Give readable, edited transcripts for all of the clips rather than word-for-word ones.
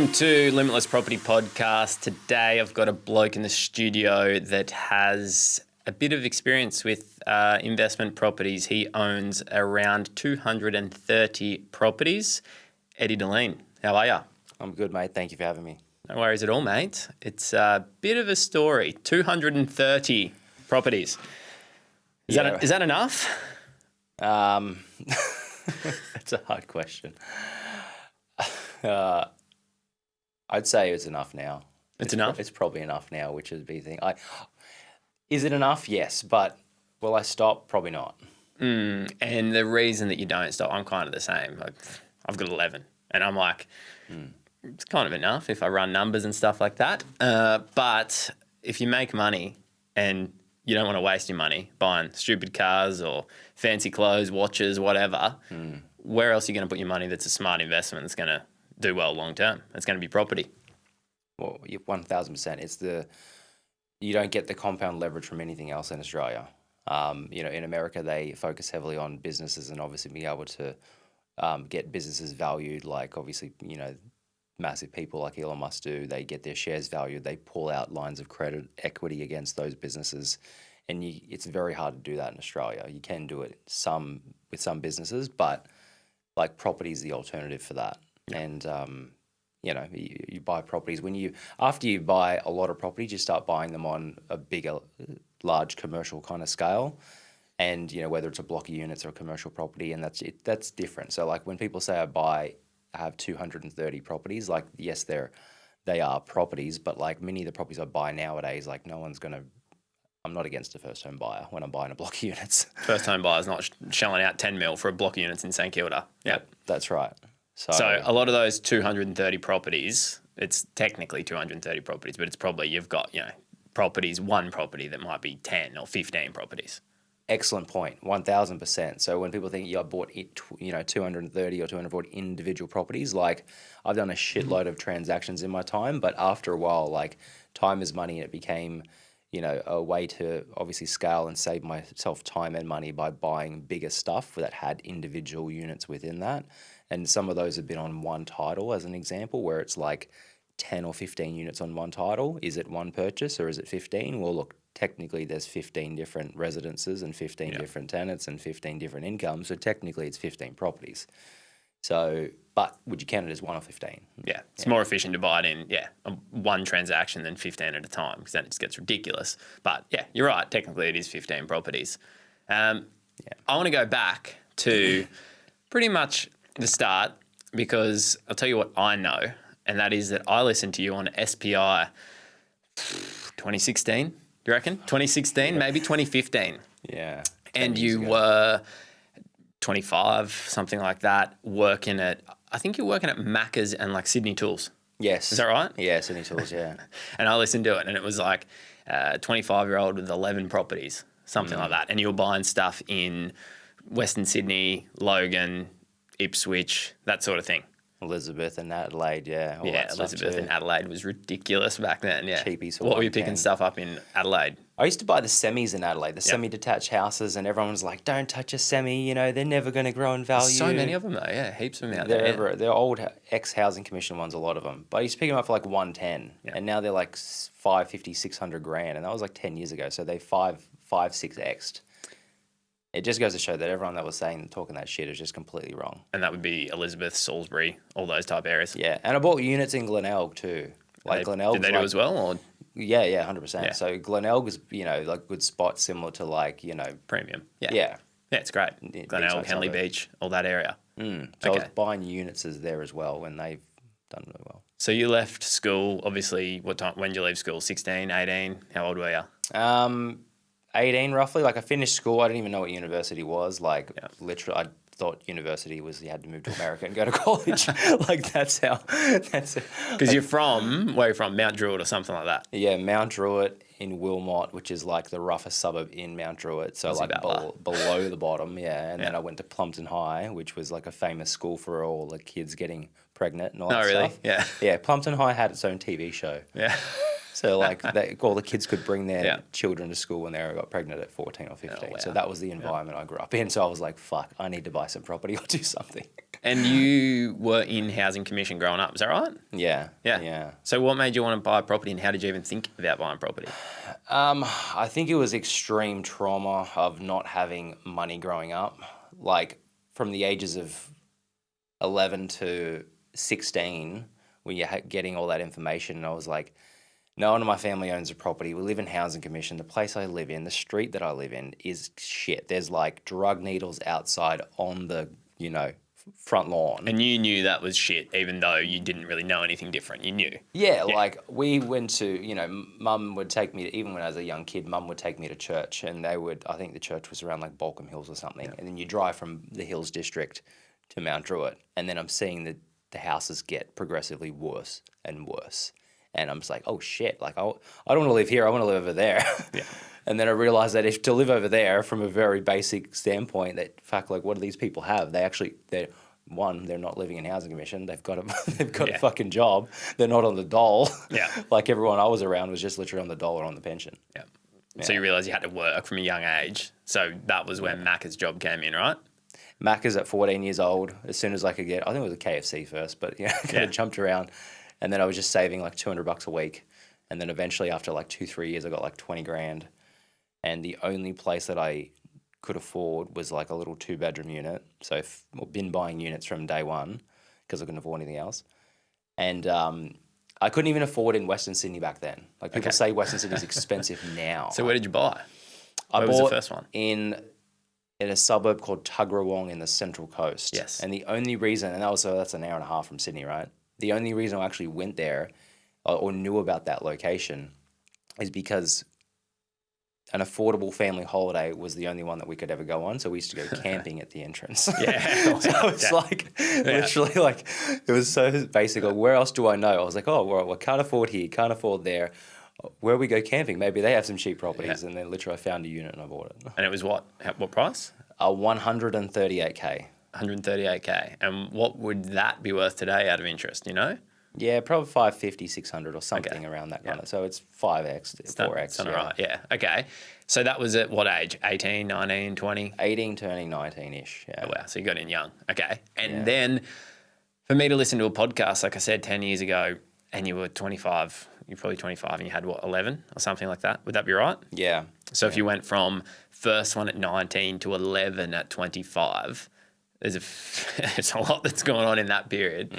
Welcome to Limitless Property Podcast. Today I've got a bloke in the studio that has a bit of experience with investment properties. He owns around 230 properties. Eddie Dilleen, how are you? I'm good, mate. Thank you for having me. No worries at all, mate. It's a bit of a story. 230 properties. Is that enough? That's a hard question. I'd say it's enough now. It's enough? It's probably enough now, which is the big thing. Is it enough? Yes. But will I stop? Probably not. And the reason that you don't stop, I'm kind of the same. I've got 11 and I'm like, it's kind of enough if I run numbers and stuff like that. But if you make money and you don't want to waste your money buying stupid cars or fancy clothes, watches, whatever, where else are you going to put your money that's a smart investment that's going to do well long term? It's going to be property. Well, 1,000%. You don't get the compound leverage from anything else in Australia. In America, they focus heavily on businesses and obviously being able to get businesses valued, like obviously, massive people like Elon Musk do. They get their shares valued. They pull out lines of credit equity against those businesses. And it's very hard to do that in Australia. You can do it with some businesses, but like property is the alternative for that. And, you buy properties. After you buy a lot of properties, you start buying them on a bigger, large commercial kind of scale. And, whether it's a block of units or a commercial property, and that's different. So like when people say I have 230 properties, like, yes, they are properties, but like many of the properties I buy nowadays, like I'm not against a first home buyer when I'm buying a block of units. First home buyer's not shelling out 10 mil for a block of units in St Kilda. Yeah, that's right. So a lot of those 230 properties, it's technically 230 properties, but it's probably you've got, one property that might be 10 or 15 properties. Excellent point, 1,000%. So when people think I bought 230 or 240 individual properties, like I've done a shitload of transactions in my time, but after a while, like time is money, and it became, a way to obviously scale and save myself time and money by buying bigger stuff that had individual units within that. And some of those have been on one title, as an example, where it's like 10 or 15 units on one title. Is it one purchase or is it 15? Well, look, technically there's 15 different residences and 15 different tenants and 15 different incomes. So technically it's 15 properties. So, but would you count it as 1 or 15? Yeah, it's more efficient to buy it in, one transaction than 15 at a time, because then it just gets ridiculous. But yeah, you're right. Technically it is 15 properties. I want to go back to pretty much the start, because I'll tell you what I know, and that is that I listened to you on SPI 2016, do you reckon? 2016, maybe 2015. Yeah. And you were 25, something like that, I think you're working at Macca's and like Sydney Tools. Yes. Is that right? Yeah, Sydney Tools, yeah. And I listened to it and it was like a 25-year-old with 11 properties, something like that. And you were buying stuff in Western Sydney, Logan, Ipswich, that sort of thing. Elizabeth and Adelaide, yeah. Elizabeth and Adelaide was ridiculous back then, yeah. Cheapies. What were you picking stuff up in Adelaide? I used to buy the semis in Adelaide, the semi-detached houses, and everyone was like, don't touch a semi, they're never going to grow in value. So many of them though, yeah, heaps of them out there. They're old ex-housing commission ones, a lot of them. But I used to pick them up for like 110, and now they're like 550, 600 grand, and that was like 10 years ago, so they 6x'd. It just goes to show that everyone that was talking that shit is just completely wrong. And that would be Elizabeth, Salisbury, all those type areas. Yeah, and I bought units in Glenelg too. Glenelg. Did they do as well? Or? Yeah, 100%. Yeah. So Glenelg is, like good spot similar to like, Premium. Yeah. Yeah, it's great. Glenelg, Henley Beach, all that area. So I was buying units there as well, and they've done really well. So you left school, obviously, what time? When did you leave school? 16, 18? How old were you? 18 roughly. Like I finished school. I didn't even know what university was. Like literally, I thought university was you had to move to America and go to college. Like that's it. Because you're from, where are you from? Mount Druitt or something like that? Yeah, Mount Druitt in Wilmot, which is like the roughest suburb in Mount Druitt. So like below the bottom, And then I went to Plumpton High, which was like a famous school for all the kids getting pregnant and all that stuff. Yeah. Yeah, Plumpton High had its own TV show. Yeah. So like all the kids could bring their Yeah. children to school when they got pregnant at 14 or 15. Oh, So wow. that was the environment I grew up in. So I was like, fuck, I need to buy some property or do something. And you were in Housing Commission growing up, is that right? Yeah. Yeah. Yeah. So what made you want to buy a property, and how did you even think about buying property? I think it was extreme trauma of not having money growing up. Like from the ages of 11 to 16, when you're getting all that information, and I was like, no one in my family owns a property. We live in Housing Commission. The place I live in, the street that I live in is shit. There's like drug needles outside on the, front lawn. And you knew that was shit, even though you didn't really know anything different. You knew. Yeah, like we went to, Mum would take me to, even when I was a young kid, Mum would take me to church, and I think the church was around like Balcombe Hills or something. Yeah. And then you drive from the Hills District to Mount Druitt, and then I'm seeing the houses get progressively worse and worse. And I'm just like, oh shit, like I don't want to live here, I want to live over there. Yeah. And then I realized that if to live over there from a very basic standpoint, that fuck, like what do these people have? They're not living in Housing Commission. They've got a fucking job. They're not on the dole. Yeah. Like everyone I was around was just literally on the dole or on the pension. Yeah. So you realised you had to work from a young age. So that was when Macca's job came in, right? Macca's at 14 years old. As soon as I could get, I think it was a KFC first, but kind of jumped around. And then I was just saving like $200 a week. And then eventually after like 2-3 years, I got like 20 grand. And the only place that I could afford was like a little 2-bedroom unit. So I've been buying units from day one because I couldn't afford anything else. And I couldn't even afford in Western Sydney back then. Like people say Western Sydney is expensive now. So where did you buy? I Where bought was the first one? in a suburb called Tuggeranong in the Central Coast. Yes. And the only reason, and that's an hour and a half from Sydney, right? The only reason I actually went there or knew about that location is because an affordable family holiday was the only one that we could ever go on. So we used to go camping at the entrance. Yeah. So it's literally like, it was so basic. Like, where else do I know? I was like, oh, well, I can't afford here, can't afford there. Where we go camping, maybe they have some cheap properties. Yeah. And then literally I found a unit and I bought it. And it was what? What price? 138K. 138K. And what would that be worth today out of interest, Yeah, probably 550, 600 or something around that kind of. So it's 5x, 4x. That's right. Yeah. Okay. So that was at what age? 18, 19, 20? 18 turning 19-ish. Yeah. Oh, wow. So you got in young. Okay. And then for me to listen to a podcast, like I said, 10 years ago, and you were 25, you're probably 25 and you had what, 11 or something like that? Would that be right? Yeah. So if you went from first one at 19 to 11 at 25, there's a lot that's going on in that period.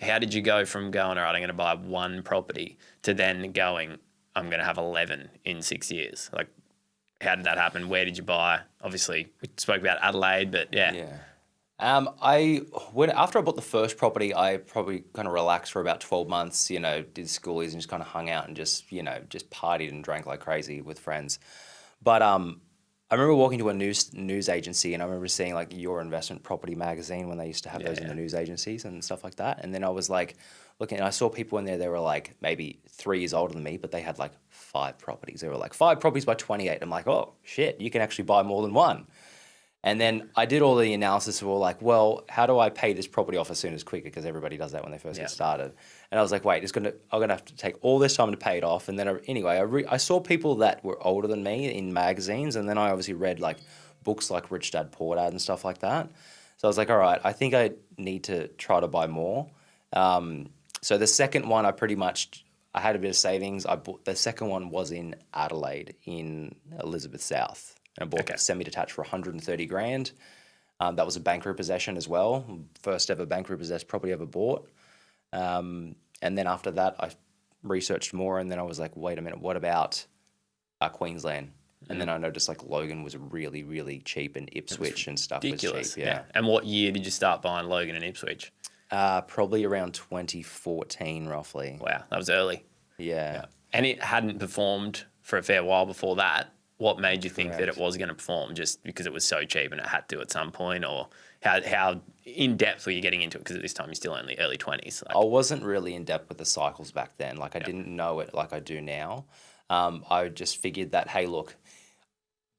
How did you go from going, all right, I'm going to buy one property to then going, I'm going to have 11 in 6 years? Like, how did that happen? Where did you buy? Obviously, we spoke about Adelaide, but yeah. After I bought the first property, I probably kind of relaxed for about 12 months, did schoolies and just kind of hung out and just partied and drank like crazy with friends. But I remember walking to a news agency, and I remember seeing like Your Investment Property magazine when they used to have those in the news agencies and stuff like that. And then I was like looking, and I saw people in there, they were like maybe 3 years older than me, but they had like 5 properties. They were like 5 properties by 28. I'm like, oh shit, you can actually buy more than one. And then I did all the analysis of like, well, how do I pay this property off as soon as quicker? Because everybody does that when they first get started. And I was like, wait, I'm gonna have to take all this time to pay it off. And then I saw people that were older than me in magazines, and then I obviously read like books like Rich Dad Poor Dad and stuff like that. So I was like, all right, I think I need to try to buy more. So the second one, I had a bit of savings. The second one was in Adelaide in Elizabeth South. And I bought a semi-detached for 130 grand. That was a bank repossession as well. First ever bank repossessed property I ever bought. And then after that, I researched more, and then I was like, wait a minute, what about Queensland? And then I noticed like Logan was really, really cheap, and Ipswich and stuff was cheap. Yeah. And what year did you start buying Logan and Ipswich? Probably around 2014, roughly. Wow, that was early. Yeah. And it hadn't performed for a fair while before that. What made you think that it was going to perform? Just because it was so cheap and it had to at some point? Or how in-depth were you getting into it? Because at this time you're still only early 20s. I wasn't really in-depth with the cycles back then. Like I didn't know it like I do now. I just figured that, hey, look,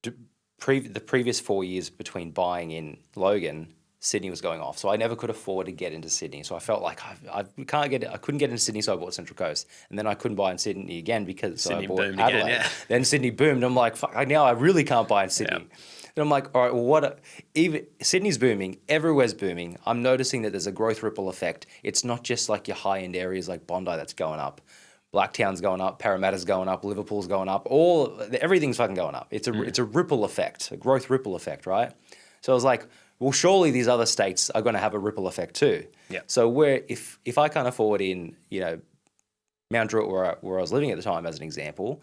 the previous 4 years between buying in Logan, Sydney was going off. So I never could afford to get into Sydney. So I felt like I couldn't get into Sydney, so I bought Central Coast. And then I couldn't buy in Sydney again because Sydney I bought boomed Adelaide. again, yeah. Then Sydney boomed. I'm like, fuck, now I really can't buy in Sydney. Yeah. And I'm like, all right, well, even Sydney's booming, everywhere's booming. I'm noticing that there's a growth ripple effect. It's not just like your high-end areas like Bondi that's going up. Blacktown's going up, Parramatta's going up, Liverpool's going up, everything's fucking going up. It's a ripple effect, a growth ripple effect, right? So I was like, well, surely these other states are going to have a ripple effect too. Yeah. So if I can't afford in, Mount Druitt where I was living at the time as an example,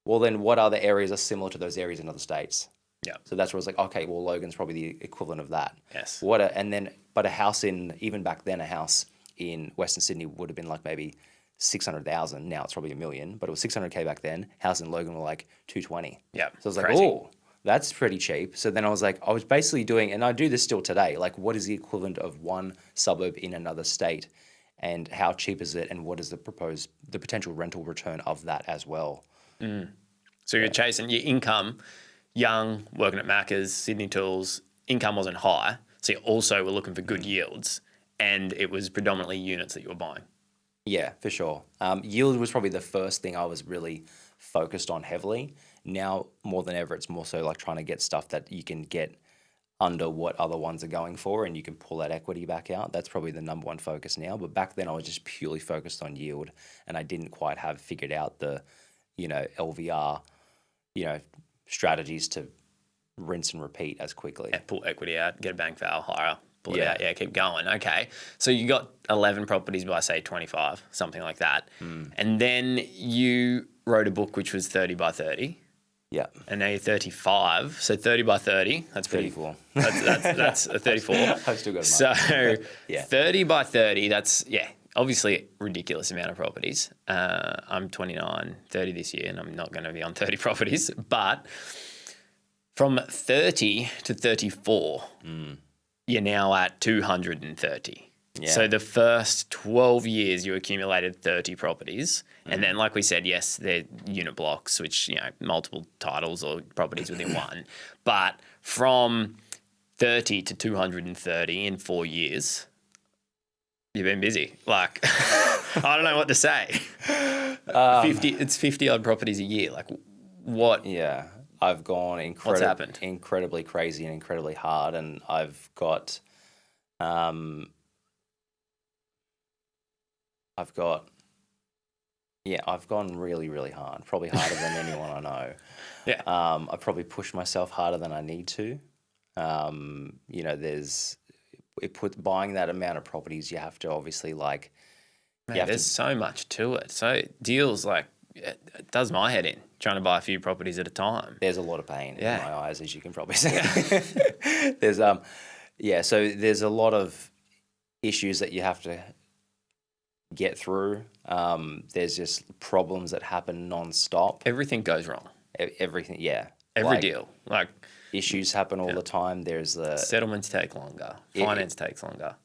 well then what other areas are similar to those areas in other states? Yeah. So that's where I was like, okay, well Logan's probably the equivalent of that. Yes. But a house even back then, a house in Western Sydney would have been like maybe 600,000. Now it's probably $1 million, but it was 600K back then. House in Logan were like 220. Yeah. So I was like, crazy. oh, that's pretty cheap. So then I was basically doing, and I do this still today, like what is the equivalent of one suburb in another state and how cheap is it and what is the potential rental return of that as well. So you're chasing your income, young, working at Macca's, Sydney Tools, income wasn't high. So you also were looking for good yields and it was predominantly units that you were buying. Yeah, for sure. Yield was probably the first thing I was really focused on heavily. Now, more than ever, it's more so like trying to get stuff that you can get under what other ones are going for and you can pull that equity back out. That's probably the number one focus now. But back then I was just purely focused on yield and I didn't quite have figured out the, LVR, strategies to rinse and repeat as quickly. Yeah, pull equity out, get a bang for our higher. Pull it out, keep going. Okay. So you got 11 properties by, say, 25, something like that. And then you wrote a book which was 30 by 30. Yeah. And now you're 35. So 30 by 30, that's pretty 34. That's a 34. I've still got So yeah. 30 by 30, that's, obviously a ridiculous amount of properties. I'm 29, 30 this year, and I'm not going to be on 30 properties. But from 30 to 34, you're now at 230. Yeah. So the first 12 years you accumulated 30 properties. And then, like we said, yes, they're unit blocks, which, multiple titles or properties within one. But from 30 to 230 in 4 years, you've been busy. Like, I don't know what to say. 50 odd properties a year. Like, what? Yeah. I've gone What's happened? incredibly crazy and incredibly hard, and I've got, I've gone really, really hard. Probably harder than anyone I know. Yeah. I probably push myself harder than I need to. Buying that amount of properties, you have to obviously There's so much to it. So deals it does my head in trying to buy a few properties at a time. There's a lot of pain in my eyes, as you can probably see. Yeah. So there's a lot of issues that you have to get through. There's just problems that happen non-stop. Everything goes wrong. Everything, yeah. Every deal. Issues happen all the time. There's settlements take longer. Finance takes longer.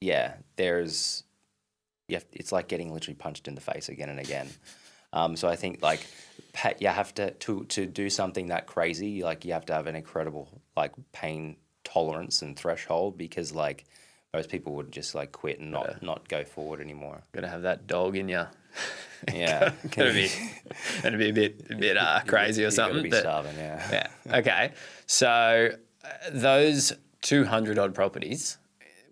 Yeah, it's like getting literally punched in the face again and again. So I think you have to do something that crazy. You have to have an incredible pain tolerance and threshold because most people would just quit and not go forward anymore. Got to have that dog in you. Yeah, It'd be a bit crazy or something. Be starving, yeah. Yeah. Okay. So those 200 odd properties,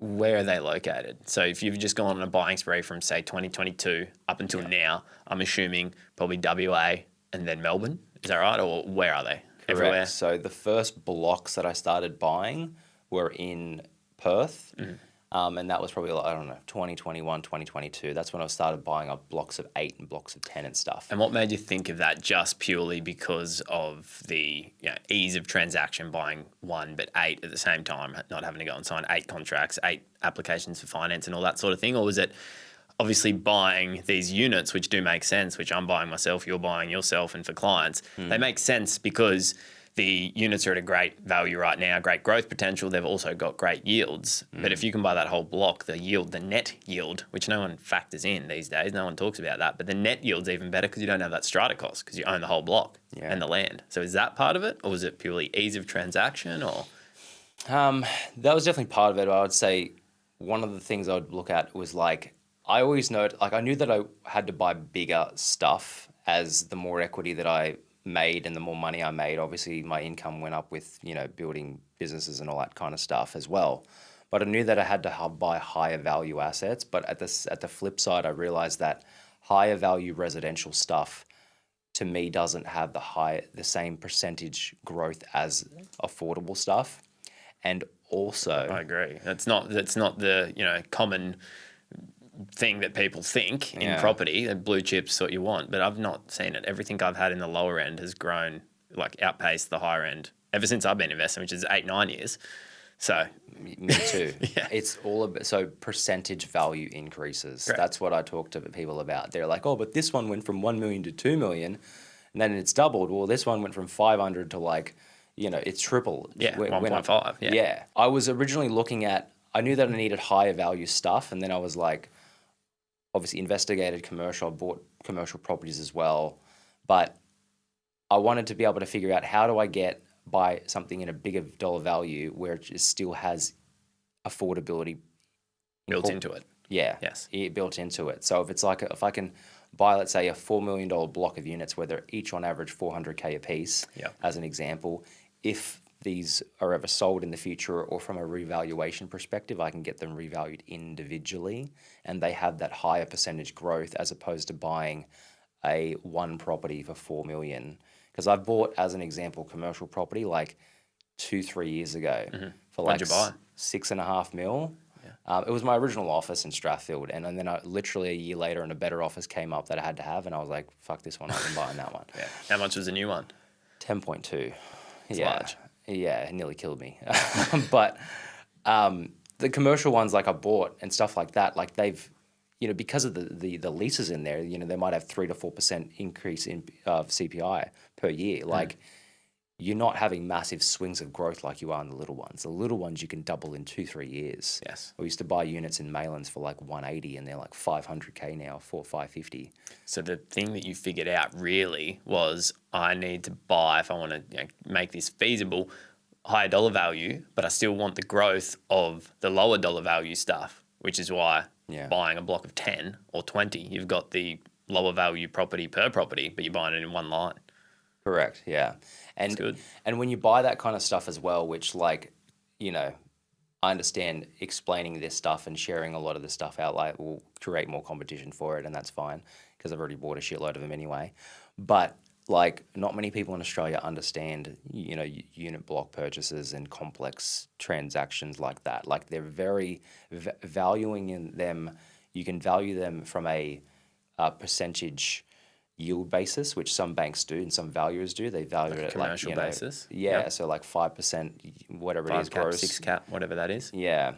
where are they located? So if you've just gone on a buying spree from say 2022 up until now, I'm assuming probably WA and then Melbourne. Is that right? Or where are they? Correct. Everywhere? So the first blocks that I started buying were in Perth. And that was probably 2021, 2022. That's when I started buying up blocks of 8 and blocks of 10 and stuff. And what made you think of that just purely because of the ease of transaction, buying 1 but 8 at the same time, not having to go and sign 8 contracts, 8 applications for finance and all that sort of thing? Or was it obviously buying these units, which do make sense, which I'm buying myself, you're buying yourself, and for clients, they make sense because the units are at a great value right now, great growth potential. They've also got great yields. But if you can buy that whole block, the net yield, which no one factors in these days, no one talks about that, but the net yield's even better because you don't have that strata cost because you own the whole block and the land. So is that part of it, or was it purely ease of transaction, or? That was definitely part of it. I would say one of the things I would look at was like, I always know, like I knew that I had to buy bigger stuff as the more equity that I made and the more money I made. Obviously, my income went up with, building businesses and all that kind of stuff as well. But I knew that I had to buy higher value assets. But at the flip side, I realized that higher value residential stuff to me doesn't have the same percentage growth as affordable stuff. And also, I agree. That's not the common thing that people think in property. That blue chips what you want, but I've not seen it. Everything I've had in the lower end has grown, like outpaced the higher end ever since I've been investing, which is 8-9 years. So me too. Yeah. It's all about, so percentage value increases. Correct. That's what I talk to people about. They're like, oh, but this one went from 1 million to 2 million, and then it's doubled. Well, this one went from 500 to like, it's tripled. Yeah, 1.5. Yeah. I was originally looking at, I knew that I needed higher value stuff, and then I was like, obviously investigated commercial, I bought commercial properties as well, but I wanted to be able to figure out how do I buy something in a bigger dollar value where it just still has affordability built into it. Yeah. Yes. Built into it. So if it's like, if I can buy, let's say, a $4 million block of units where they're each on average $400K a piece, as an example, if these are ever sold in the future or from a revaluation perspective, I can get them revalued individually and they have that higher percentage growth as opposed to buying a one property for 4 million. Because I've bought, as an example, commercial property like 2-3 years ago for like $6.5 million. Yeah. It was my original office in Strathfield, and then literally a year later, and a better office came up that I had to have, and I was like, "Fuck this one! I'm buying that one." Yeah. How much was the new one? 10.2. It's large. Yeah, it nearly killed me. But the commercial ones, like I bought and stuff like that, like they've, because of the leases in there, they might have 3 to 4% increase in CPI per year. Like, you're not having massive swings of growth like you are in the little ones. The little ones you can double in 2-3 years. Yes. We used to buy units in Maylands for like 180, and they're like 500K now, 550. So the thing that you figured out really was, I need to buy, if I want to make this feasible, higher dollar value, but I still want the growth of the lower dollar value stuff, which is why buying a block of 10 or 20, you've got the lower value property per property, but you're buying it in one line. Correct. Yeah. That's good. And when you buy that kind of stuff as well, which like, I understand explaining this stuff and sharing a lot of this stuff out like will create more competition for it, and that's fine because I've already bought a shitload of them anyway. But like, not many people in Australia understand, unit block purchases and complex transactions like that. Like, they're very valuing in them. You can value them from a percentage yield basis, which some banks do and some valuers do. They value it at commercial basis. Yeah, yep. So like 5%, whatever it is, cap, gross. 6 cap, whatever that is. Yeah.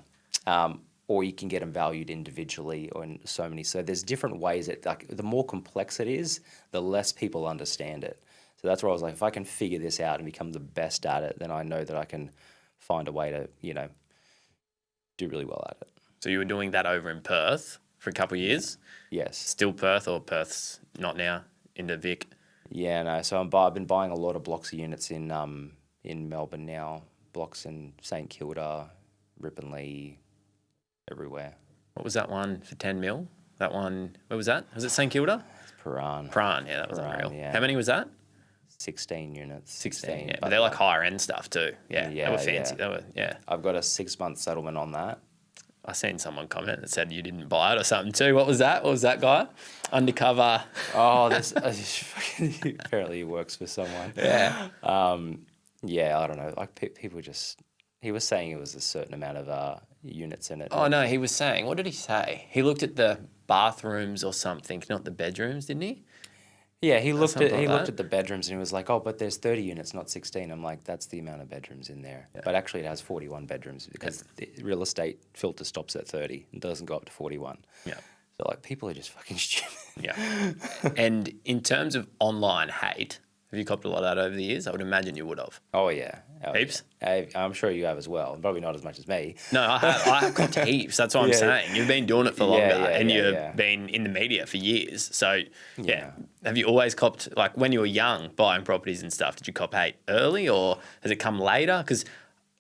Or you can get them valued individually or in so many. So there's different ways that, like, the more complex it is, the less people understand it. So that's where I was like, if I can figure this out and become the best at it, then I know that I can find a way to, do really well at it. So you were doing that over in Perth for a couple of years? Yes. Still Perth, or Perth's not now, into Vic? Yeah, no. So I've been buying a lot of blocks of units in Melbourne now. Blocks in St Kilda, Ripponlea, everywhere. What was that one for 10 mil? That one, where was that? Was it St Kilda? It's Prahran. Prahran, yeah, that was unreal. Yeah. How many was that? 16 units. 16, yeah. But they're like higher end stuff too. Yeah, they were fancy. I've got a 6-month settlement on that. I seen someone comment that said you didn't buy it or something too. What was that? What was that guy? Undercover. Oh, this apparently he works for someone. Yeah. Yeah, I don't know. Like, people just... He was saying it was a certain amount of units in it. Oh, no, he was saying... What did he say? He looked at the bathrooms or something, not the bedrooms, didn't he? Yeah, he looked at the bedrooms and he was like, oh, but there's 30 units, not 16. I'm like, that's the amount of bedrooms in there. Yeah. But actually it has 41 bedrooms because the real estate filter stops at 30 and doesn't go up to 41. Yeah. So, like, people are just fucking stupid. Yeah. And in terms of online hate, have you copped a lot of that over the years? I would imagine you would have. Oh, yeah. Heaps? I'm sure you have as well. Probably not as much as me. No, I have copped heaps. That's what I'm saying. You've been doing it for longer and you've been in the media for years. So, yeah. Have you always copped, like when you were young, buying properties and stuff, did you cop hate early or has it come later? Because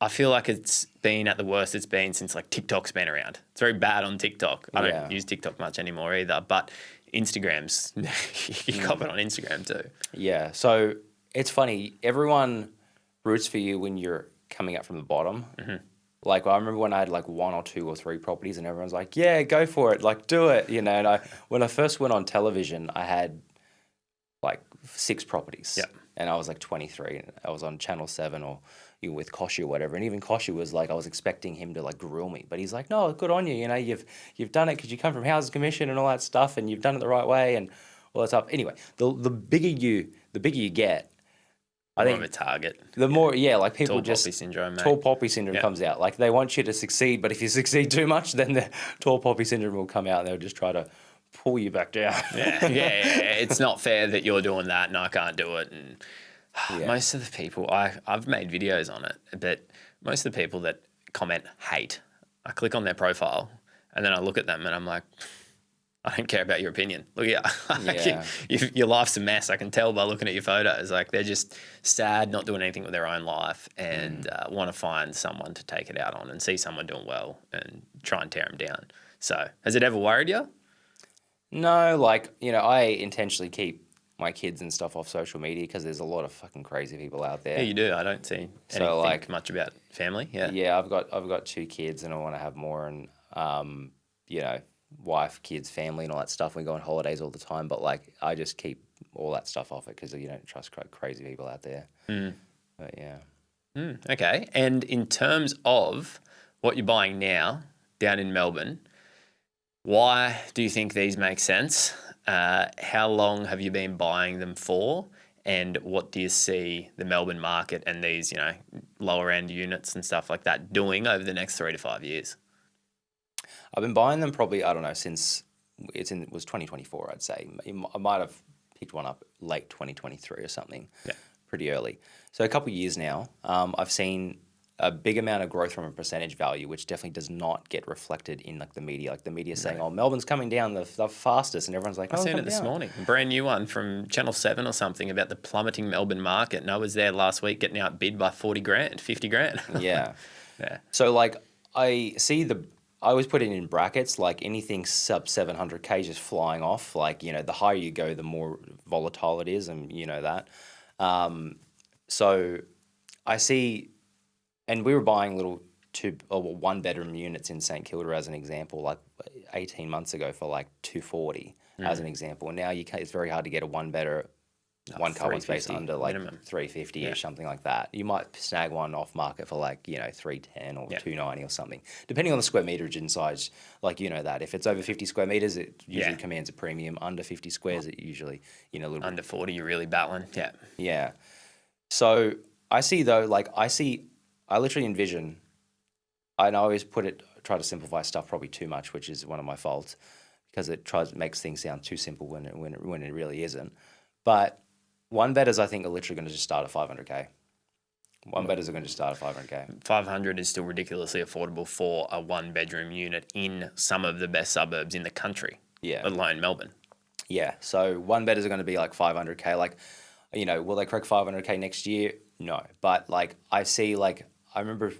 I feel like it's been at the worst it's been since like TikTok's been around. It's very bad on TikTok. I don't use TikTok much anymore either, but Instagram's, you cop it on Instagram too. Yeah. So it's funny. Everyone roots for you when you're coming up from the bottom. Mm-hmm. Like I remember when I had like 1 or 2 or 3 properties and everyone's like, yeah, go for it. Like do it. You know, and when I first went on television, I had like 6 properties. Yeah. And I was like 23. And I was on Channel 7 or with Koshy or whatever. And even Koshy was like, I was expecting him to like grill me. But he's like, no, good on you. You know, you've done it because you come from Housing Commission and all that stuff and you've done it the right way and all that stuff. Anyway, the bigger you get, I think more of a target. The more, like people tall just... poppy syndrome, mate. Tall poppy syndrome comes out. Like they want you to succeed, but if you succeed too much, then the tall poppy syndrome will come out and they'll just try to pull you back down. Yeah. It's not fair that you're doing that and I can't do it. And most of the people, I've made videos on it, but most of the people that comment hate, I click on their profile and then I look at them and I'm like, I don't care about your opinion. Look at your life's a mess. I can tell by looking at your photos. Like they're just sad, not doing anything with their own life, and want to find someone to take it out on and see someone doing well and try and tear them down. So, has it ever worried you? No, like I intentionally keep my kids and stuff off social media because there's a lot of fucking crazy people out there. Yeah, you do. I don't see anything much about family. Yeah, I've got 2 kids and I want to have more, and wife, kids, family, and all that stuff. We go on holidays all the time, but like I just keep all that stuff off it because you don't trust crazy people out there. But yeah. Okay. And in terms of what you're buying now down in Melbourne, why do you think these make sense? How long have you been buying them for? And what do you see the Melbourne market and these, lower end units and stuff like that doing over the next 3 to 5 years? I've been buying them probably, I don't know, since it was 2024, I'd say. I might have picked one up late 2023 or something, pretty early. So a couple of years now, I've seen a big amount of growth from a percentage value, which definitely does not get reflected in like the media. Like the media saying, "Oh, Melbourne's coming down the fastest," and everyone's like, "Oh, I seen it this morning, a brand new one from Channel 7 or something about the plummeting Melbourne market." And I was there last week getting outbid by 40 grand, 50 grand. Yeah. So like I always put it in brackets, like anything sub 700K just flying off. Like, the higher you go, the more volatile it is, and that. So I see, and we were buying little 1-bedroom units in St Kilda as an example, like 18 months ago for like 240 as an example. And now it's very hard to get a 1-bedder, 1-car 1 space under like minimum 350 or something like that. You might snag one off market for like 310 or 290 or something, depending on the square meterage inside. Like that if it's over 50 square meters, it usually commands a premium. Under 50 squares, it usually a little under 40, you're really battling. Yeah. So I see though, like I literally envision, and I always try to simplify stuff probably too much, which is one of my faults because it makes things sound too simple when it really isn't. But 1-bedders, I think, are literally going to just start at 500K. 1-bedders are going to just start at 500K. 500 is still ridiculously affordable for a 1-bedroom unit in some of the best suburbs in the country, let alone Melbourne. Yeah, so 1-bedders are going to be like 500K. Like, will they crack 500K next year? No. But like I remember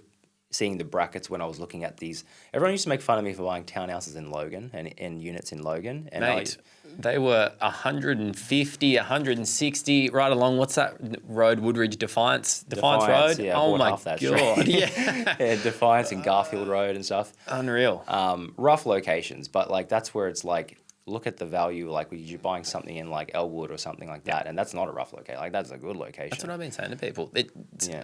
seeing the brackets when I was looking at these. Everyone used to make fun of me for buying townhouses in Logan and units in Logan. And mate, they were 150, 160, right along, what's that road, Woodridge, Defiance Road? Yeah, oh my God. Yeah, Defiance and Garfield Road and stuff. Unreal. Rough locations, but like that's where it's like, look at the value, like you're buying something in like Elwood or something like that, and that's not a rough location. Like that's a good location. That's what I've been saying to people.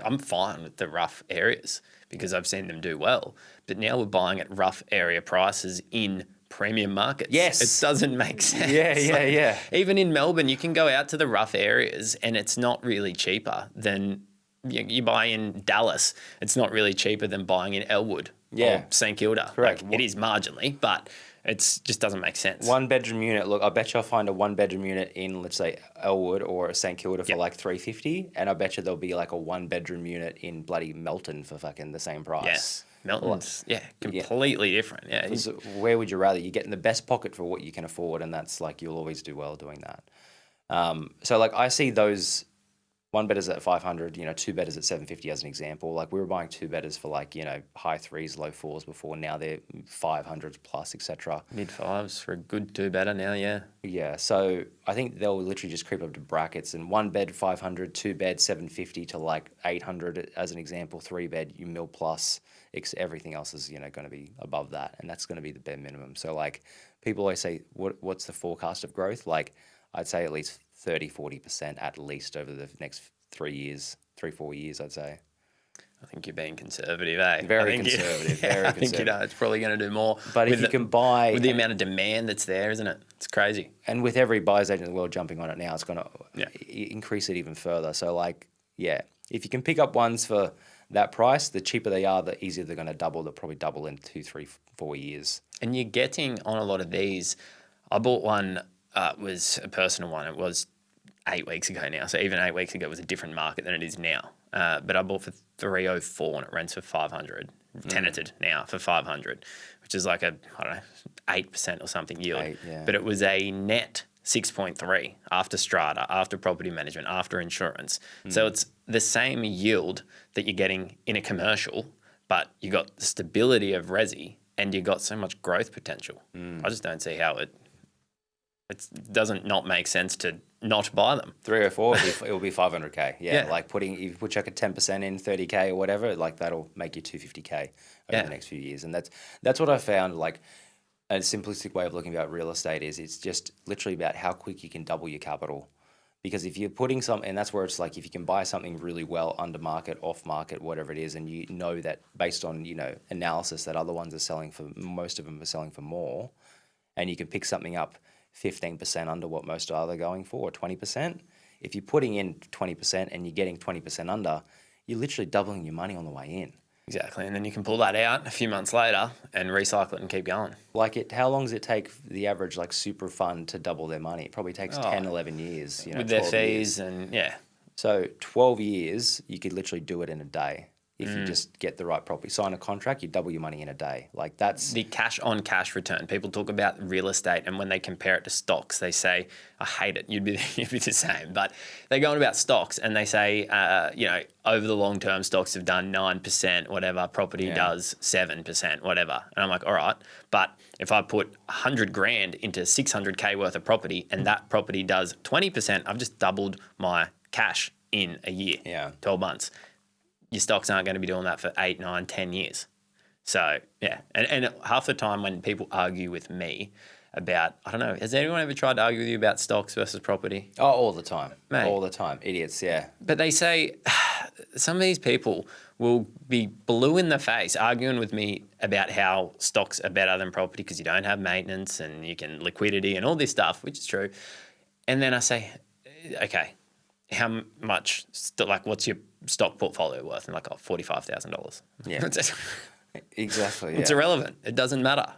I'm fine with the rough areas because I've seen them do well, but now we're buying at rough area prices in premium markets. Yes. It doesn't make sense. Yeah. Even in Melbourne, you can go out to the rough areas and it's not really cheaper than you buy in Dallas. It's not really cheaper than buying in Elwood or St Kilda. Correct. Like, it is marginally, but it just doesn't make sense. 1-bedroom unit. Look, I bet you I'll find a 1-bedroom unit in, let's say, Elwood or St Kilda for like 350, and I bet you there'll be like a 1-bedroom unit in bloody Melton for fucking the same price. Yes, Melton's completely different. Yeah, so where would you rather? You're getting the best pocket for what you can afford, and that's like you'll always do well doing that. So like I see those one bedders at 500, two bedders at 750 as an example. Like we were buying two bedders for like, high threes, low fours before. Now they're 500s plus, etc. Mid fives for a good two bedder now, yeah. Yeah, so I think they'll literally just creep up to brackets, and one bed 500, two bed 750 to like 800 as an example, three bed you mil plus. Everything else is going to be above that, and that's going to be the bare minimum. So like people always say, what's the forecast of growth? Like I'd say at least 30-40% at least over the next 4 years, I'd say. I think you're being conservative, eh? Very conservative. Very I conservative. think it's probably going to do more. But if you can buy... With the amount of demand that's there, isn't it? It's crazy. And with every buyer's agent in the world jumping on it now, it's going to increase it even further. So like, yeah, if you can pick up ones for that price, the cheaper they are, the easier they're going to double. They'll probably double in 2, 3, 4 years. And you're getting on a lot of these. I bought one, was a personal one. It was 8 weeks ago now. So even 8 weeks ago, it was a different market than it is now. But I bought for 304 and it rents for 500. Tenanted now for 500, which is like a, I don't know, 8% or something yield. But it was a net 6.3 after strata, after property management, after insurance. So it's the same yield that you're getting in a commercial, but you got the stability of resi and you got so much growth potential. I just don't see how it doesn't not make sense to not buy them. 304, it will be 500K. Yeah, like if you put check a 10% in 30K or whatever, like that'll make you 250K over the next few years. And that's what I found. Like a simplistic way of looking about real estate is it's just literally about how quick you can double your capital. Because if you're putting and that's where it's like if you can buy something really well under market, off market, whatever it is, and you know that based on analysis that other ones are selling for, most of them are selling for more, and you can pick something up 15% under what most are they going for, or 20%. If you're putting in 20% and you're getting 20% under, you're literally doubling your money on the way in. Exactly, and then you can pull that out a few months later and recycle it and keep going. Like how long does it take the average like super fund to double their money? It probably takes 10, 11 years. With their fees years. And So 12 years, you could literally do it in a day. If you just get the right property, sign a contract, you double your money in a day. Like that's the cash on cash return. People talk about real estate, and when they compare it to stocks, they say, "I hate it." You'd be the same, but they go on about stocks and they say, over the long term, stocks have done 9%, whatever. Property does 7%, whatever. And I'm like, all right, but if I put 100 grand into 600K worth of property, and that property does 20%, I've just doubled my cash in a year, 12 months. Your stocks aren't going to be doing that for 8, 9, 10 years. So, yeah. And half the time when people argue with me about, I don't know, has anyone ever tried to argue with you about stocks versus property? Oh, all the time. Mate. All the time. Idiots, yeah. But they say some of these people will be blue in the face arguing with me about how stocks are better than property because you don't have maintenance and you can liquidity and all this stuff, which is true. And then I say, okay, how much, what's your stock portfolio worth? And like, $45,000. Yeah. Exactly. It's irrelevant. It doesn't matter.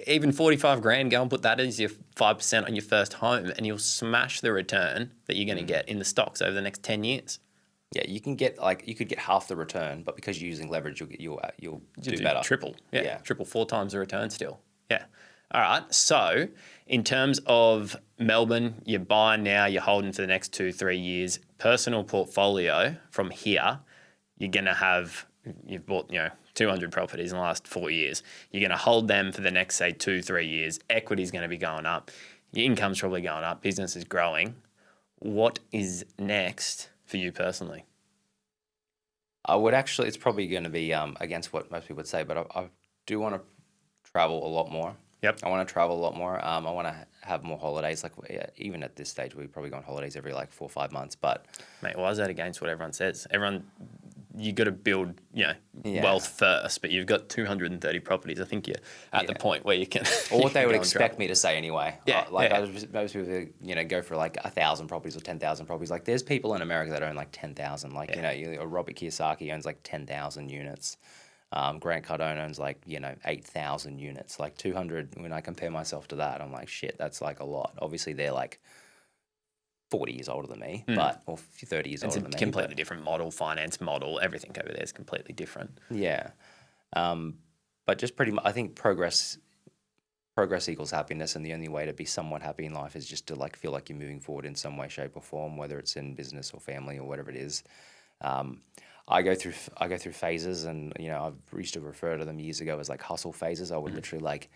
Even 45 grand, go and put that as your 5% on your first home and you'll smash the return that you're going to get in the stocks over the next 10 years. Yeah, you could get half the return, but because you're using leverage, you'll do better. Triple. Yeah. Triple, 4 times the return still. Yeah. All right. So in terms of Melbourne, you're buying now, you're holding for the next 2-3 years. Personal portfolio from here, you're going to have, you've bought, 200 properties in the last 4 years. You're going to hold them for the next, say, 2-3 years. Equity's going to be going up. Your income's probably going up. Business is growing. What is next for you personally? I would actually, it's probably going to be against what most people would say, but I do want to travel a lot more. Yep. I want to travel a lot more. I want to have more holidays. Like even at this stage, we probably go on holidays every 4 or 5 months. But mate, why is that against what everyone says? You got to build, wealth first. But you've got 230 properties. I think you're at the point where you can. Or what they would expect me to say anyway. Yeah. Most people, go for 1,000 properties or 10,000 properties. Like there's people in America that own 10,000. Robert Kiyosaki owns 10,000 units. Grant Cardone owns 8,000 units. 200, when I compare myself to that, I'm like, shit, that's a lot. Obviously, they're 40 years older than me, or 30 years older than me. It's a completely different model, finance model. Everything over there is completely different. Yeah. But just pretty much, I think progress progress equals happiness, and the only way to be somewhat happy in life is just to like feel like you're moving forward in some way, shape, or form, whether it's in business or family or whatever it is. I go through phases, and I used to refer to them years ago as like hustle phases. I would literally like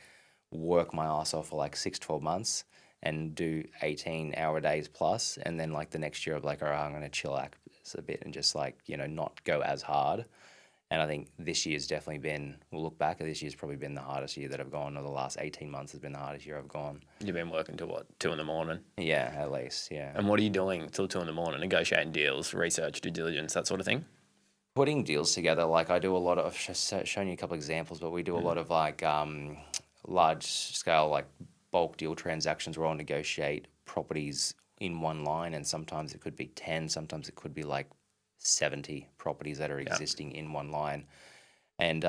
work my ass off for like 6-12 months and do 18-hour days plus, and then like the next year I'm like, all right, I'm gonna chillax a bit and just like not go as hard. And I think this year's definitely been, we'll look back at this year's probably been the hardest year that I've gone, or the last 18 months has been the hardest year I've gone. You've been working till what, 2 a.m? Yeah, at least, yeah. And what are you doing till 2 a.m? Negotiating deals, research, due diligence, that sort of thing? Putting deals together, like I do a lot of, I've shown you a couple of examples, but we do a lot of like large scale, like bulk deal transactions where I'll negotiate properties in one line, and sometimes it could be 10, sometimes it could be like 70 properties that are existing in one line. And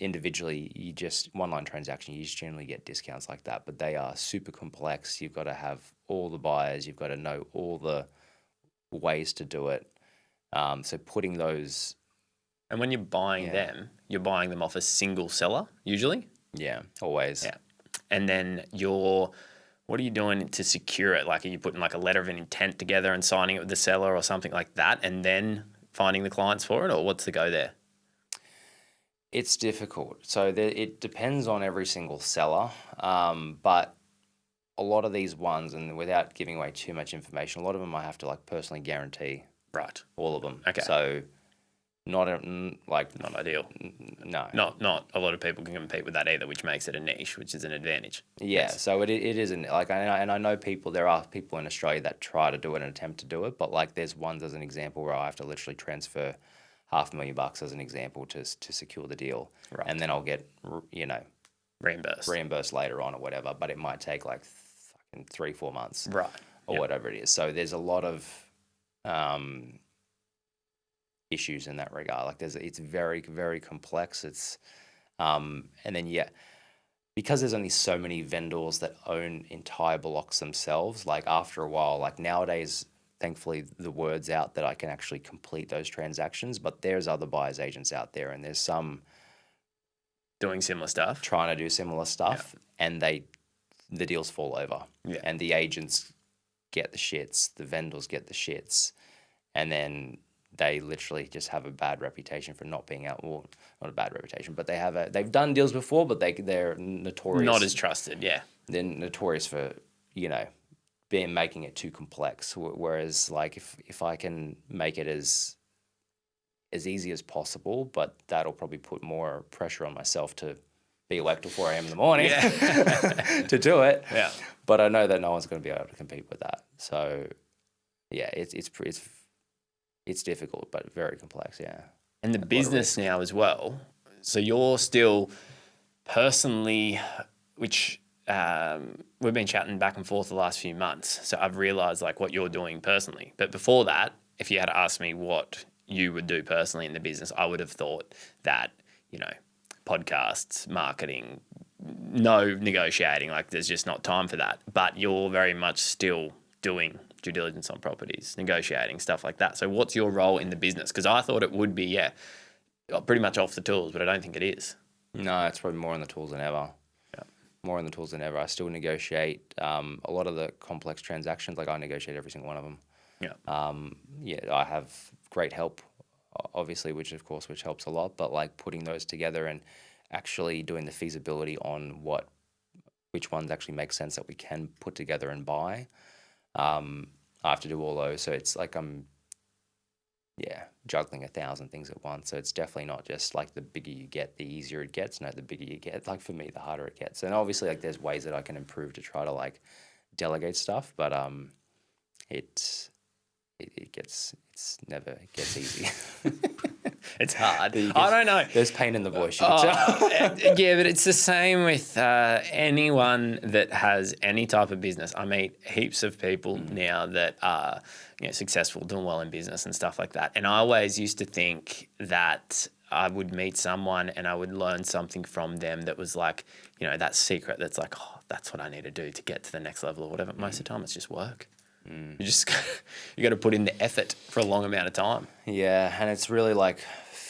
individually, one line transaction, you just generally get discounts like that, but they are super complex. You've got to have all the buyers, you've got to know all the ways to do it. So putting those... And when you're buying them, you're buying them off a single seller, usually? Yeah, always. Yeah. And then what are you doing to secure it? Like, are you putting like a letter of an intent together and signing it with the seller or something like that, and then finding the clients for it, or what's the go there? It's difficult. So it depends on every single seller, but a lot of these ones, and without giving away too much information, a lot of them I have to like personally guarantee. Right. All of them. Okay. So not ideal. No. Not a lot of people can compete with that either, which makes it a niche, which is an advantage. Yeah. Yes. So it isn't like, and I know there are people in Australia that try to do it and attempt to do it, but like there's ones as an example where I have to literally transfer $500,000 as an example to secure the deal. Right. And then I'll get, reimbursed later on or whatever, but it might take like fucking 3-4 months. Right. Or whatever it is. So there's a lot of issues in that regard. Like it's very, very complex. It's and then because there's only so many vendors that own entire blocks themselves, like after a while, like nowadays, thankfully the word's out that I can actually complete those transactions, but there's other buyers agents out there, and there's some doing similar stuff, trying to do similar stuff, and the deals fall over, and the agents get the shits, the vendors get the shits, and then they literally just have a bad reputation for not being out. Well, not a bad reputation, but they've done deals before, but they're notorious. Not as trusted, yeah. They're notorious for making it too complex. Whereas like if I can make it as easy as possible, but that'll probably put more pressure on myself to be awake till 4 a.m. in the morning to do it. Yeah. But I know that no one's going to be able to compete with that. So yeah, it's difficult, but very complex. Yeah. And the business now as well. So you're still personally, which we've been chatting back and forth the last few months. So I've realized like what you're doing personally. But before that, if you had asked me what you would do personally in the business, I would have thought that, podcasts, marketing, no negotiating, like there's just not time for that. But you're very much still doing due diligence on properties, negotiating, stuff like that. So what's your role in the business? Because I thought it would be, pretty much off the tools, but I don't think it is. No, it's probably more on the tools than ever. Yeah. More on the tools than ever. I still negotiate a lot of the complex transactions. Like I negotiate every single one of them. Yeah. I have great help, obviously, which helps a lot. But like putting those together and actually doing the feasibility on which ones actually make sense that we can put together and buy. I have to do all those. So it's like I'm juggling 1,000 things at once. So it's definitely not just like the bigger you get, the easier it gets. No, the bigger you get, like for me, the harder it gets. And obviously like there's ways that I can improve to try to like delegate stuff, but it never gets easy. It's hard. I don't know. There's pain in the voice, you can tell. Yeah, but it's the same with anyone that has any type of business. I meet heaps of people now that are successful, doing well in business and stuff like that. And I always used to think that I would meet someone and I would learn something from them that was like, that secret that's like, oh, that's what I need to do to get to the next level or whatever. Most of the time it's just work. You got to put in the effort for a long amount of time. Yeah, and it's really like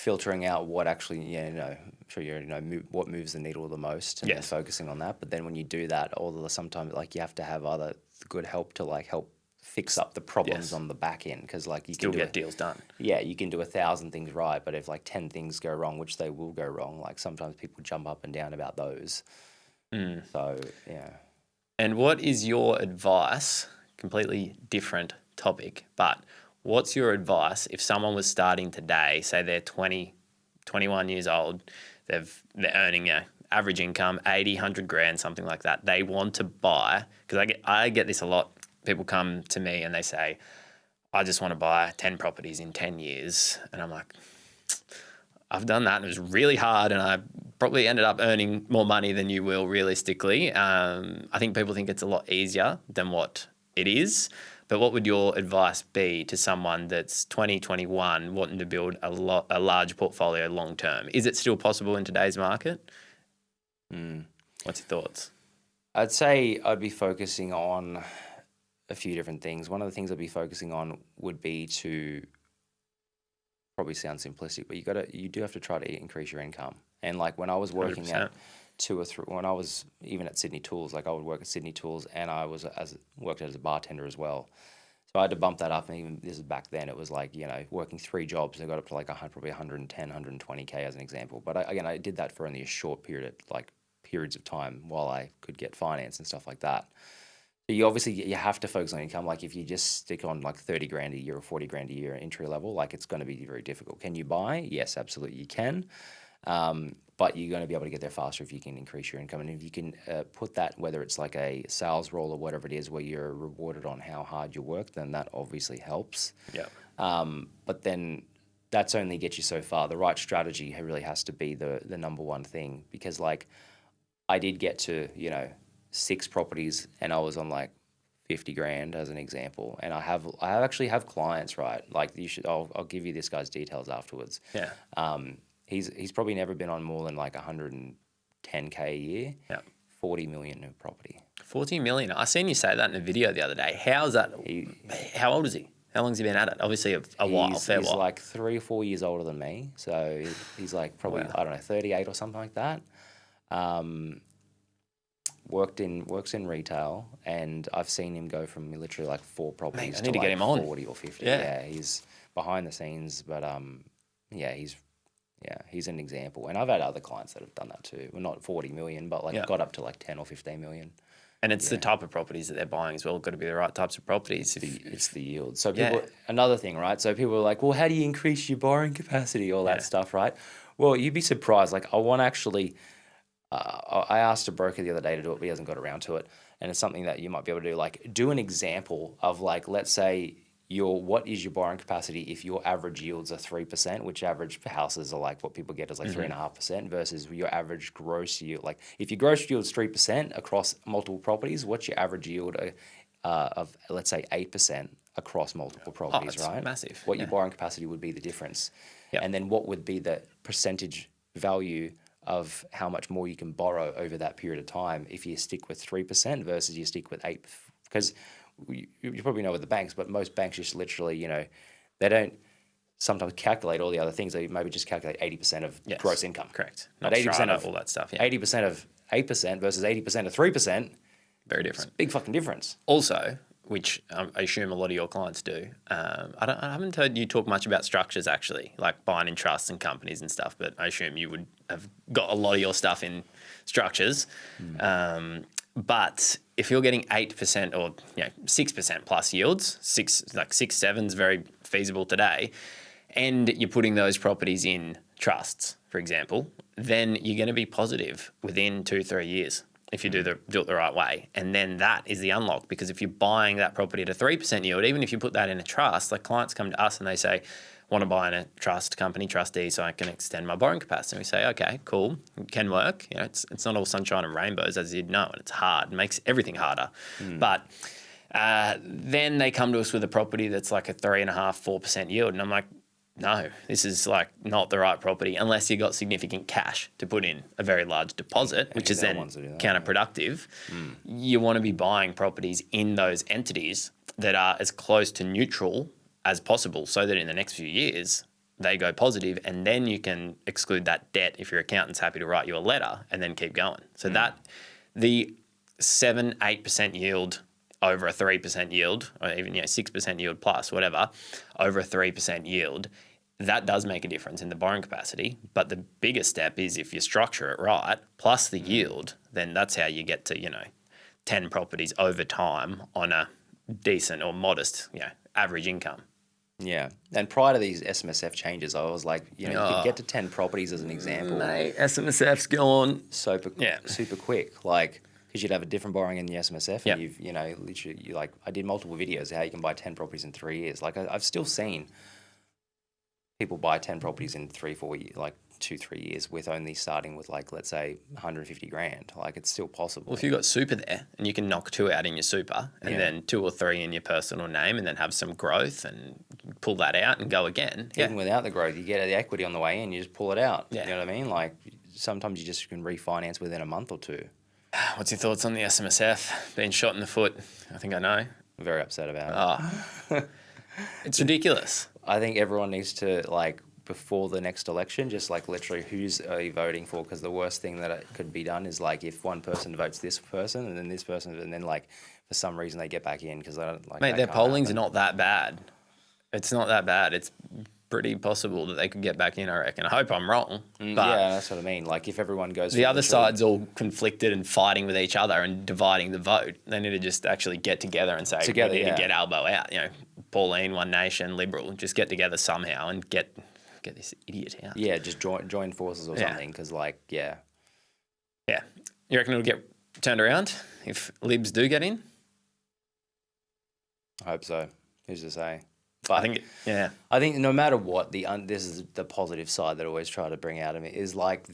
filtering out what actually, I'm sure you already know what moves the needle the most, and then focusing on that. But then when you do that, sometimes like you have to have other good help to like help fix up the problems on the back end, because like you Still can get deals done. Yeah, you can do 1,000 things right, but if like 10 things go wrong, which they will go wrong, like sometimes people jump up and down about those. So yeah. And what is your advice? Completely different topic, but what's your advice if someone was starting today, say they're 20, 21 years old, they're earning average income, 80, 100 grand, something like that. They want to buy, because I get this a lot. People come to me and they say, I just want to buy 10 properties in 10 years. And I'm like, I've done that and it was really hard, and I probably ended up earning more money than you will realistically. I think people think it's a lot easier than what it is. But what would your advice be to someone that's 20, 21, wanting to build a large portfolio long term? Is it still possible in today's market? What's your thoughts? I'd say I'd be focusing on a few different things. One of the things I'd be focusing on would be to, probably sound simplistic, but you do have to try to increase your income. And like when I was working 100%. at when I was even at Sydney Tools, like I would work at Sydney Tools, and I was worked as a bartender as well. So I had to bump that up, and even this is back then, it was like, working 3 jobs, I got up to like probably 110, 120K as an example. But I did that for only a short period, like periods of time while I could get finance and stuff like that. So you have to focus on income. Like if you just stick on like 30 grand a year or 40 grand a year entry level, like it's going to be very difficult. Can you buy? Yes, absolutely you can. But you're going to be able to get there faster if you can increase your income. And if you can put that, whether it's like a sales role or whatever it is, where you're rewarded on how hard you work, then that obviously helps. Yeah. But then that's only gets you so far. The right strategy really has to be the number one thing, because like I did get to, 6 properties and I was on like 50 grand as an example. And I actually have clients, right? Like I'll give you this guy's details afterwards. Yeah. He's probably never been on more than like 110K a year. Yeah. 40 million of property. 40 million. I seen you say that in a video the other day. How's that? How old is he? How long's he been at it? Obviously a while, fair while. He's like 3 or 4 years older than me. So he's like probably, I don't know, 38 or something like that. Works in retail, and I've seen him go from literally like 4 properties to get him on 40 or 50. Yeah, he's behind the scenes, but he's an example. And I've had other clients that have done that too. Well, not 40 million, but like got up to like 10 or 15 million. And it's the type of properties that they're buying as well. Got to be the right types of properties. It's the yield. So another thing, right? So people are like, well, how do you increase your borrowing capacity? All that stuff, right? Well, you'd be surprised. Like I want to actually. I asked a broker the other day to do it, but he hasn't got around to it. And it's something that you might be able to do. Like, do an example of like, let's say what is your borrowing capacity if your average yields are 3%, which average houses are like what people get is like 3.5%, versus your average gross yield. Like, if your gross yield is 3% across multiple properties, what's your average yield of let's say 8% across multiple properties, right? Massive. What your borrowing capacity would be the difference. Yep. And then what would be the percentage value of how much more you can borrow over that period of time if you stick with 3% versus you stick with 8%. Because you probably know with the banks, but most banks just literally, they don't sometimes calculate all the other things. They maybe just calculate 80% of gross income. Correct. Not 80% of all that stuff. 80% of 8% versus 80% of 3%. Very different. It's a big fucking difference. Also, which I assume a lot of your clients do. I haven't heard you talk much about structures actually, like buying in trusts and companies and stuff, but I assume you would have got a lot of your stuff in structures. But if you're getting 8% or 6% plus yields, 6-7 is very feasible today, and you're putting those properties in trusts, for example, then you're going to be positive within 2-3 years. If you do it the right way. And then that is the unlock, because if you're buying that property at a 3% yield, even if you put that in a trust, like clients come to us and they say, want to buy in a trust company, trustee, so I can extend my borrowing capacity. And we say, okay, cool, it can work. It's not all sunshine and rainbows, as you'd know, and it's hard. It makes everything harder. But then they come to us with a property that's like a 3.5-4% yield. And I'm like, no, this is like not the right property unless you got significant cash to put in a very large deposit, which is then counterproductive. You want to be buying properties in those entities that are as close to neutral as possible, so that in the next few years they go positive, and then you can exclude that debt if your accountant's happy to write you a letter and then keep going. So that the 7-8% yield over a 3% yield, or even 6% yield plus, whatever, over a 3% yield, that does make a difference in the borrowing capacity. But the biggest step is if you structure it right, plus the yield, then that's how you get to 10 properties over time on a decent or modest average income. Yeah. And prior to these SMSF changes, I was like, you could get to 10 properties as an example. Mate, SMSF's gone super quick. Like, because you'd have a different borrowing in the SMSF, and you've, literally, I did multiple videos how you can buy 10 properties in 3 years. Like, I've still seen people buy 10 properties in 3-4 years, like 2-3 years, with only starting with, like, let's say 150 grand. Like, it's still possible. Well, if you've got super there and you can knock 2 out in your super and then 2 or 3 in your personal name and then have some growth and pull that out and go again. Even without the growth, you get the equity on the way in, you just pull it out. Yeah. You know what I mean? Like, sometimes you just can refinance within a month or 2. What's your thoughts on the SMSF being shot in the foot? I think I know. I'm very upset about it. It's ridiculous. I think everyone needs to, like, before the next election, just like literally who's are you voting for? Because the worst thing that it could be done is like if one person votes this person and then this person, and then like for some reason they get back in because they don't like. Mate, their pollings are not that bad. It's not that bad. It's pretty possible that they could get back in, I reckon. I hope I'm wrong. But yeah, that's what I mean. Like if everyone goes, the other side's all conflicted and fighting with each other and dividing the vote. They need to just actually get together and say, we need to get Albo out. Pauline, One Nation, Liberal, just get together somehow and get this idiot out. Yeah, just join forces or something. Because Yeah. You reckon it'll get turned around if Libs do get in? I hope so. Who's to say? But I think no matter what, this is the positive side that I always try to bring out of it is like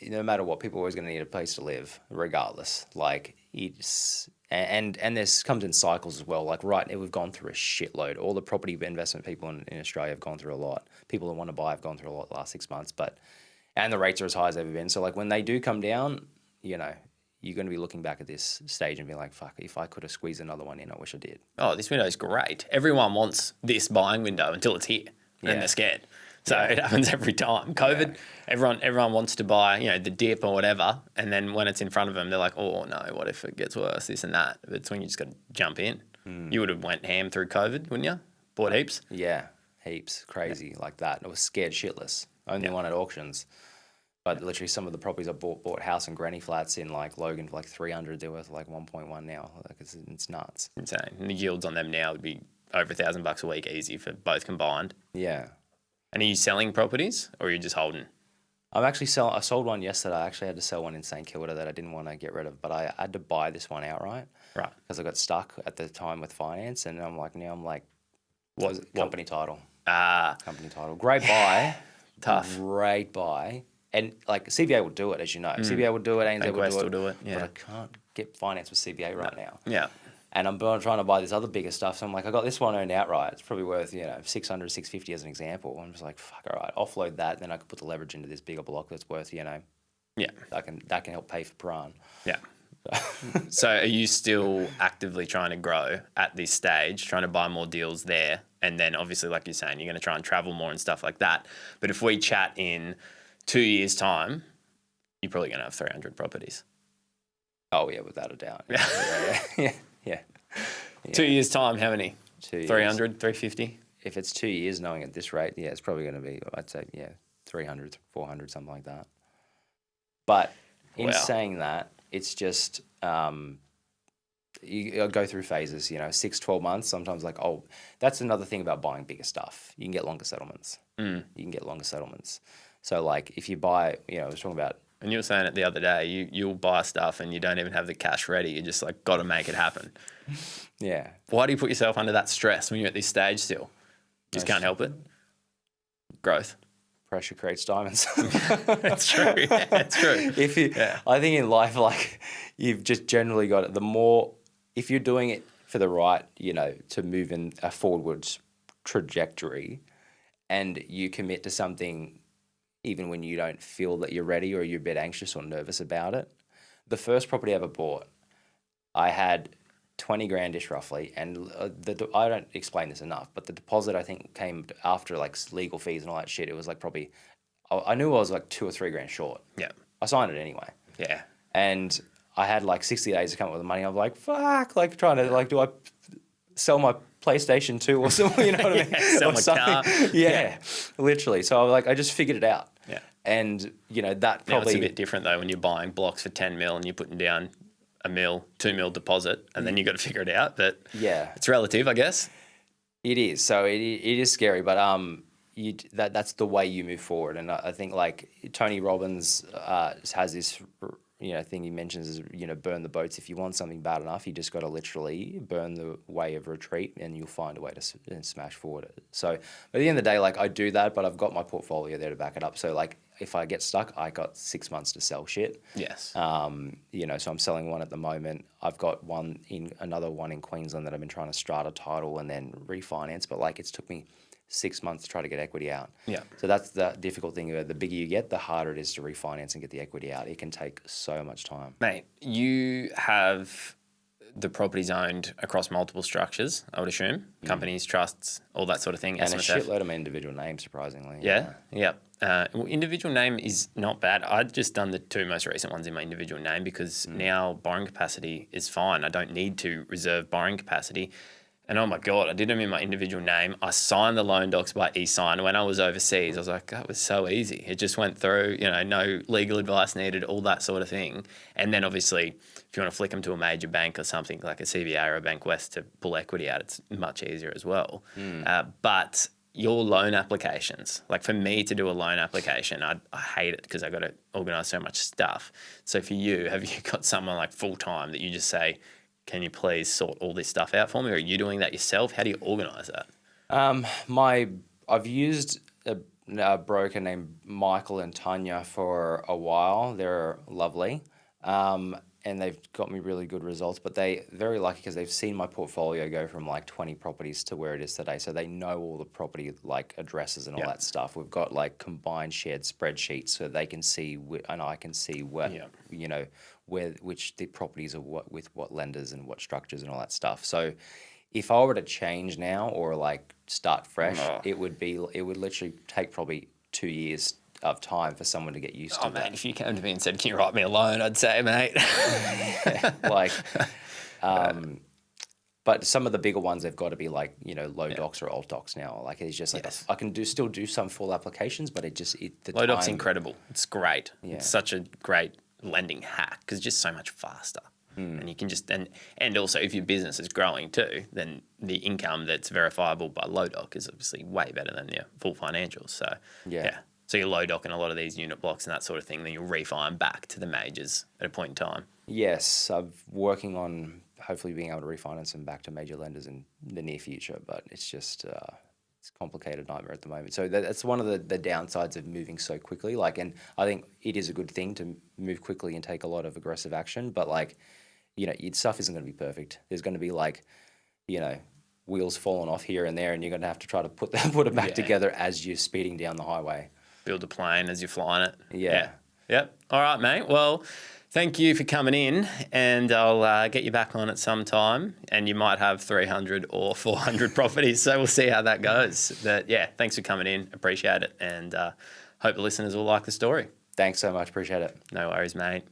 no matter what, people are always going to need a place to live, regardless. Like it's and this comes in cycles as well. Like we've gone through a shitload. All the property investment people in Australia have gone through a lot. People that want to buy have gone through a lot the last 6 months. And the rates are as high as they've ever been. So like when they do come down, you're going to be looking back at this stage and be like, fuck, if I could have squeezed another one in, I wish I did. Oh, this window is great. Everyone wants this buying window until it's here and they're scared. So it happens every time. COVID, everyone wants to buy, the dip or whatever. And then when it's in front of them, they're like, oh, no, what if it gets worse, this and that. But it's when you just got to jump in. You would have went ham through COVID, wouldn't you? Bought heaps? Yeah, heaps. Crazy like that. I was scared shitless. Only one at auctions. But literally some of the properties I bought house and granny flats in like Logan for like 300. They're worth like 1.1 now. Like it's nuts. Insane. And the yields on them now would be over $1,000 a week easy for both combined. Yeah. And are you selling properties or are you just holding? I'm actually selling. I sold one yesterday. I actually had to sell one in St Kilda that I didn't want to get rid of, but I had to buy this one outright. Right. Because I got stuck at the time with finance, and I'm like, what? Company title. Company title. Great buy. Tough. Great buy. And like CBA will do it, as you know. CBA will do it, ANZ will do it. Yeah. But I can't get finance with CBA right now. Yeah. And I'm trying to buy this other bigger stuff. So I'm like, I got this one owned outright. It's probably worth, 600, 650 as an example. I'm just like, fuck, all right, offload that. Then I can put the leverage into this bigger block that's worth, that can help pay for Piran. Yeah. So are you still actively trying to grow at this stage, trying to buy more deals there? And then obviously, like you're saying, you're going to try and travel more and stuff like that. But if we chat in 2 years' time, you're probably going to have 300 properties. Oh, yeah, without a doubt. Yeah. 2 years' time, how many? 2 years. 300, 350? If it's 2 years, knowing at this rate, it's probably going to be, I'd say, 300, 400, something like that. But in saying that, it's just you go through phases, 6, 12 months. Sometimes that's another thing about buying bigger stuff. You can get longer settlements. So like if you buy, I was talking about. And you were saying it the other day, you'll buy stuff and you don't even have the cash ready. You just got to make it happen. Yeah. Why do you put yourself under that stress when you're at this stage still? Just can't help it. Growth. Pressure creates diamonds. That's true. Yeah, it's true. I think in life, you've just generally got it. If you're doing it for the right, to move in a forwards trajectory, and you commit to something, even when you don't feel that you're ready or you're a bit anxious or nervous about it. The first property I ever bought, I had 20 grand-ish roughly. And I don't explain this enough, but the deposit I think came after like legal fees and all that shit. It was like probably, I knew I was like 2 or 3 grand short. Yeah. I signed it anyway. Yeah. And I had like 60 days to come up with the money. I'm like, fuck, like trying to like, do I sell my PlayStation 2 or something? You know what I mean? Yeah, sell or my something. car. Yeah, literally. So I just figured it out. Yeah. And you know that Now probably it's a bit different though when you're buying blocks for 10 mil and you're putting down $1 mil, $2 mil deposit, and then you got to figure it out. But yeah, it's relative, I guess. it is. So it is scary, but that's the way you move forward. And I think like Tony Robbins has this thing he mentions is burn the boats. If you want something bad enough, you just got to literally burn the way of retreat, and you'll find a way to smash forward. So at the end of the day, like I do that, but I've got my portfolio there to back it up. So like if I get stuck, I got 6 months to sell shit. Yes. So I'm selling one at the moment. I've got another one in Queensland that I've been trying to strata title and then refinance, but like it's took me 6 months to try to get equity out. Yeah. So that's the difficult thing. The bigger you get, the harder it is to refinance and get the equity out. It can take so much time. Mate, you have the properties owned across multiple structures, I would assume. Companies, trusts, all that sort of thing. And SMSF. a shitload of individual names, surprisingly. Yeah. Well, individual name is not bad. I've just done the 2 most recent ones in my individual name because now borrowing capacity is fine. I don't need to reserve borrowing capacity. And oh my God, I did them in my individual name. I signed the loan docs by e-sign. When I was overseas, I was like, that was so easy. It just went through, no legal advice needed, all that sort of thing. And then obviously, if you want to flick them to a major bank or something like a CBA or a Bank West to pull equity out, it's much easier as well. But your loan applications, like for me to do a loan application, I hate it because I got to organise so much stuff. So for you, have you got someone like full time that you just say, can you please sort all this stuff out for me? Or are you doing that yourself? How do you organise that? I've used a broker named Michael and Tanya for a while. They're lovely. And they've got me really good results, but they're very lucky because they've seen my portfolio go from like 20 properties to where it is today. So they know all the property like addresses and all that stuff. We've got like combined shared spreadsheets so they can see and I can see what, which the properties are with what lenders and what structures and all that stuff. So if I were to change now or like start fresh, it would literally take probably 2 years of time for someone to get used to that. Mate, if you came to me and said, can you write me a loan, I'd say, mate. But some of the bigger ones, they've got to be like, low docs or alt docs now. Like it's just like, I can still do some full applications, but low doc's incredible. It's great. Yeah. It's such a great lending hack because it's just so much faster. And you can just, and also if your business is growing too, then the income that's verifiable by low doc is obviously way better than your full financials. So, yeah. So you're low docking a lot of these unit blocks and that sort of thing, then you'll refi them back to the majors at a point in time. Yes, I'm working on hopefully being able to refinance them back to major lenders in the near future, but it's just it's a complicated nightmare at the moment. So that's one of the downsides of moving so quickly. And I think it is a good thing to move quickly and take a lot of aggressive action, but your stuff isn't going to be perfect. There's going to be wheels falling off here and there, and you're going to have to try to put it back together as you're speeding down the highway. Build a plane as you're flying it. Yeah. Yep. All right, mate. Well, thank you for coming in, and I'll get you back on at some time, and you might have 300 or 400 properties, so we'll see how that goes. But yeah, thanks for coming in. Appreciate it, and hope the listeners will like the story. Thanks so much. Appreciate it. No worries, mate.